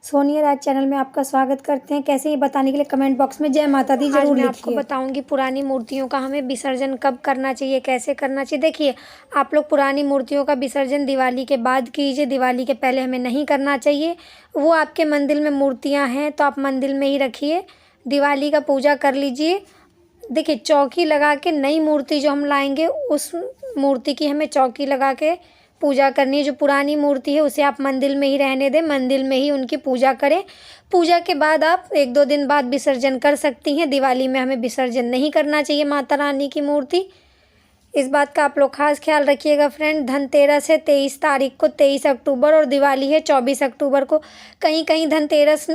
सोनिया राज channel में आपका स्वागत करते हैं। कैसे ये बताने के लिए कमेंट बॉक्स में जय माता दी जरूर लिखिए। आपको बताऊंगी पुरानी मूर्तियों का हमें विसर्जन कब करना चाहिए, कैसे करना चाहिए। देखिए, आप लोग पुरानी मूर्तियों का विसर्जन दिवाली के बाद कीजिए, दिवाली के पहले हमें नहीं करना चाहिए। वो आपके मंदिर में मूर्तियाँ हैं तो आप मंदिर में ही रखिए, दिवाली का पूजा कर लीजिए। देखिए, चौकी लगा के नई मूर्ति जो हम लाएंगे उस मूर्ति की हमें चौकी लगा के पूजा करनी है। जो पुरानी मूर्ति है उसे आप मंदिर में ही रहने दें, मंदिर में ही उनकी पूजा करें। पूजा के बाद आप 1-2 दिन बाद विसर्जन कर सकती हैं। दिवाली में हमें विसर्जन नहीं करना चाहिए माता रानी की मूर्ति। इस बात का आप लोग खास ख्याल रखिएगा फ्रेंड। धनतेरस है 23 तारीख को, 23 अक्टूबर, और दिवाली है 24 अक्टूबर को। कहीं कहीं धनतेरस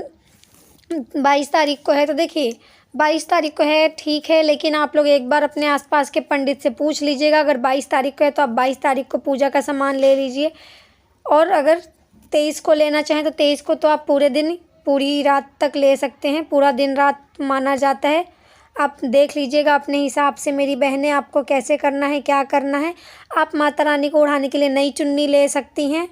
22 तारीख को है, तो देखिए 22 तारीख को है ठीक है, लेकिन आप लोग एक बार अपने आसपास के पंडित से पूछ लीजिएगा। अगर 22 तारीख को है तो आप 22 तारीख को पूजा का सामान ले लीजिए, और अगर 23 को लेना चाहें तो 23 को तो आप पूरे दिन, पूरी रात तक ले सकते हैं। पूरा दिन रात माना जाता है। आप देख लीजिएगा अपने हिसाब से मेरी बहनें, आपको कैसे करना है, क्या करना है। आप माता रानी को उड़ाने के लिए नई चुन्नी ले सकती हैं,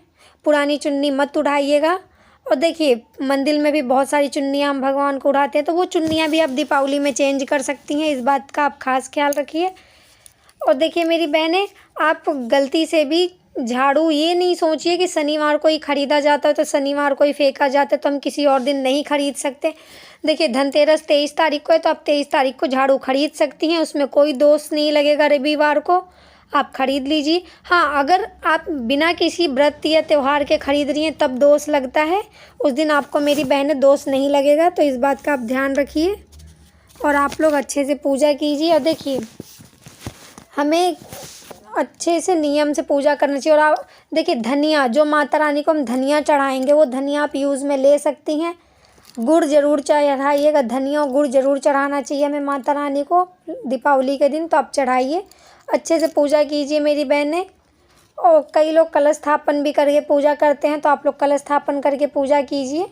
पुरानी चुन्नी मत उड़ाइएगा। और देखिए, मंदिर में भी बहुत सारी चुन्नियाँ हम भगवान को उड़ाते हैं, तो वो चुन्नियाँ भी आप दीपावली में चेंज कर सकती हैं। इस बात का आप खास ख्याल रखिए। और देखिए मेरी बहनें, आप गलती से भी झाड़ू ये नहीं सोचिए कि शनिवार को ही ख़रीदा जाता है तो शनिवार को ही फेंका जाता है, तो हम किसी और दिन नहीं ख़रीद सकते। देखिए, धनतेरस 23 तारीख को है तो आप 23 तारीख को झाड़ू खरीद सकती हैं, उसमें कोई दोष नहीं लगेगा। रविवार को आप खरीद लीजिए। हाँ, अगर आप बिना किसी व्रत या त्यौहार के खरीद रही हैं तब दोष लगता है। उस दिन आपको मेरी बहनें दोष नहीं लगेगा, तो इस बात का आप ध्यान रखिए और आप लोग अच्छे से पूजा कीजिए। और देखिए, हमें अच्छे से नियम से पूजा करना चाहिए। और आप देखिए, धनिया, जो माता रानी को हम धनिया चढ़ाएंगे वो धनिया आप यूज़ में ले सकती हैं। गुड़ ज़रूर चढ़ाइएगा, धनिया और गुड़ ज़रूर चढ़ाना चाहिए हमें माता रानी को दीपावली के दिन, तो आप चढ़ाइए। अच्छे से पूजा कीजिए मेरी बहनें। और कई लोग कलश स्थापन भी करके पूजा करते हैं, तो आप लोग कलश स्थापन करके पूजा कीजिए,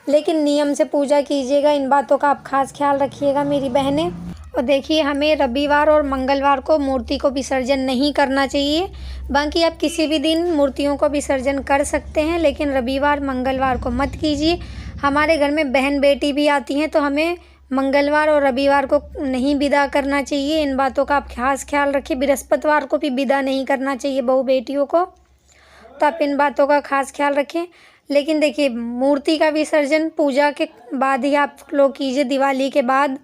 लेकिन नियम से पूजा कीजिएगा। इन बातों का आप खास ख्याल रखिएगा मेरी बहनें। और देखिए, हमें रविवार और मंगलवार को मूर्ति को विसर्जन नहीं करना चाहिए। बाकी आप किसी भी दिन मूर्तियों को विसर्जन कर सकते हैं, लेकिन रविवार मंगलवार को मत कीजिए। हमारे घर में बहन बेटी भी आती हैं, तो हमें मंगलवार और रविवार को नहीं विदा करना चाहिए। इन बातों का आप खास ख्याल रखिए। बृहस्पतिवार को भी विदा नहीं करना चाहिए बहू बेटियों को, तो आप इन बातों का खास ख्याल रखें। लेकिन देखिए, मूर्ति का विसर्जन पूजा के बाद ही आप लोग कीजिए, दिवाली के बाद।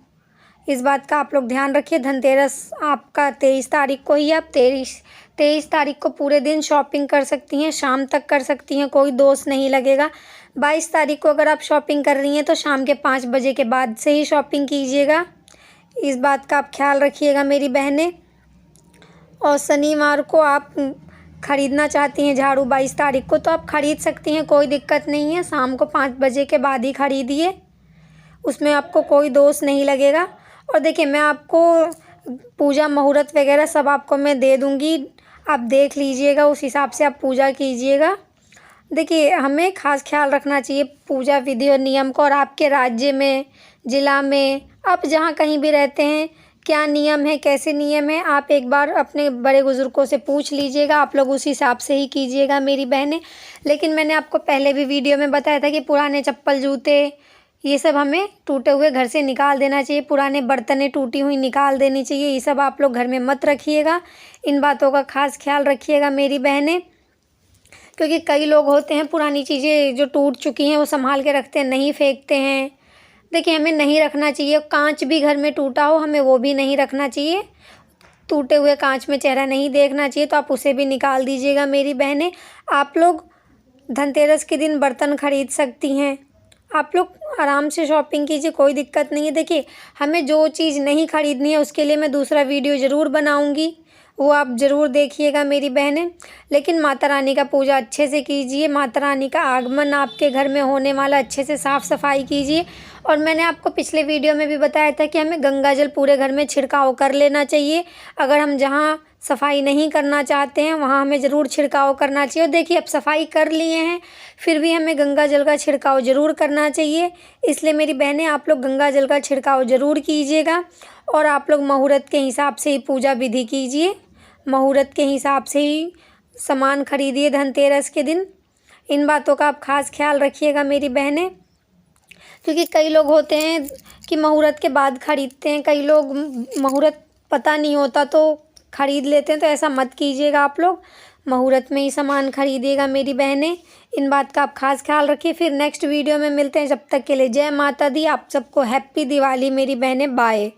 इस बात का आप लोग ध्यान रखिए। धनतेरस आपका 23 तारीख को ही, आप 23 तारीख को पूरे दिन शॉपिंग कर सकती हैं, शाम तक कर सकती हैं, कोई दोष नहीं लगेगा। 22 तारीख को अगर आप शॉपिंग कर रही हैं तो शाम के 5 बजे के बाद से ही शॉपिंग कीजिएगा। इस बात का आप ख्याल रखिएगा मेरी बहनें। और शनिवार को आप ख़रीदना चाहती हैं झाड़ू 22 तारीख को, तो आप ख़रीद सकती हैं, कोई दिक्कत नहीं है। शाम को 5 बजे के बाद ही ख़रीदिए, उसमें आपको कोई दोष नहीं लगेगा। और देखिए, मैं आपको पूजा मुहूर्त वगैरह सब आपको मैं दे दूँगी, आप देख लीजिएगा, उस हिसाब से आप पूजा कीजिएगा। देखिए, हमें खास ख्याल रखना चाहिए पूजा विधि और नियम को। और आपके राज्य में, ज़िला में, आप जहाँ कहीं भी रहते हैं, क्या नियम है, कैसे नियम है, आप एक बार अपने बड़े बुज़ुर्गों से पूछ लीजिएगा। आप लोग उस हिसाब से ही कीजिएगा मेरी बहनें। लेकिन मैंने आपको पहले भी वीडियो में बताया था कि पुराने चप्पल, जूते, ये सब हमें टूटे हुए घर से निकाल देना चाहिए। पुराने बर्तनें टूटी हुई निकाल देनी चाहिए। ये सब आप लोग घर में मत रखिएगा। इन बातों का खास ख्याल रखिएगा मेरी बहनें, क्योंकि कई लोग होते हैं पुरानी चीज़ें जो टूट चुकी हैं वो संभाल के रखते हैं, नहीं फेंकते हैं। देखिए, हमें नहीं रखना चाहिए। कांच भी घर में टूटा हो, हमें वो भी नहीं रखना चाहिए। टूटे हुए कांच में चेहरा नहीं देखना चाहिए, तो आप उसे भी निकाल दीजिएगा मेरी बहनें। आप लोग धनतेरस के दिन बर्तन खरीद सकती हैं, आप लोग आराम से शॉपिंग कीजिए, कोई दिक्कत नहीं है। देखिए, हमें जो चीज़ नहीं खरीदनी है उसके लिए मैं दूसरा वीडियो ज़रूर बनाऊंगी, वो आप ज़रूर देखिएगा मेरी बहनें। लेकिन माता रानी का पूजा अच्छे से कीजिए। माता रानी का आगमन आपके घर में होने वाला, अच्छे से साफ़ सफाई कीजिए। और मैंने आपको पिछले वीडियो में भी बताया था कि हमें गंगा जल पूरे घर में छिड़काव कर लेना चाहिए। अगर हम जहाँ सफाई नहीं करना चाहते हैं वहाँ हमें ज़रूर छिड़काव करना चाहिए। और देखिए, अब सफाई कर लिए हैं फिर भी हमें गंगा जल का छिड़काव ज़रूर करना चाहिए। इसलिए मेरी बहनें, आप लोग गंगा जल का छिड़काव ज़रूर कीजिएगा। और आप लोग मुहूर्त के हिसाब से ही पूजा विधि कीजिए, मुहूर्त के हिसाब से ही सामान खरीदिए धनतेरस के दिन। इन बातों का आप खास ख्याल रखिएगा मेरी बहनें। क्योंकि कई लोग होते हैं कि मुहूर्त के बाद ख़रीदते हैं, कई लोग मुहूर्त पता नहीं होता तो ख़रीद लेते हैं। तो ऐसा मत कीजिएगा आप लोग, मुहूर्त में ही सामान ख़रीदिएगा मेरी बहनें। इन बात का आप खास ख्याल रखिए। फिर नेक्स्ट वीडियो में मिलते हैं, जब तक के लिए जय माता दी। आप सबको हैप्पी दिवाली मेरी बहनें, बाय।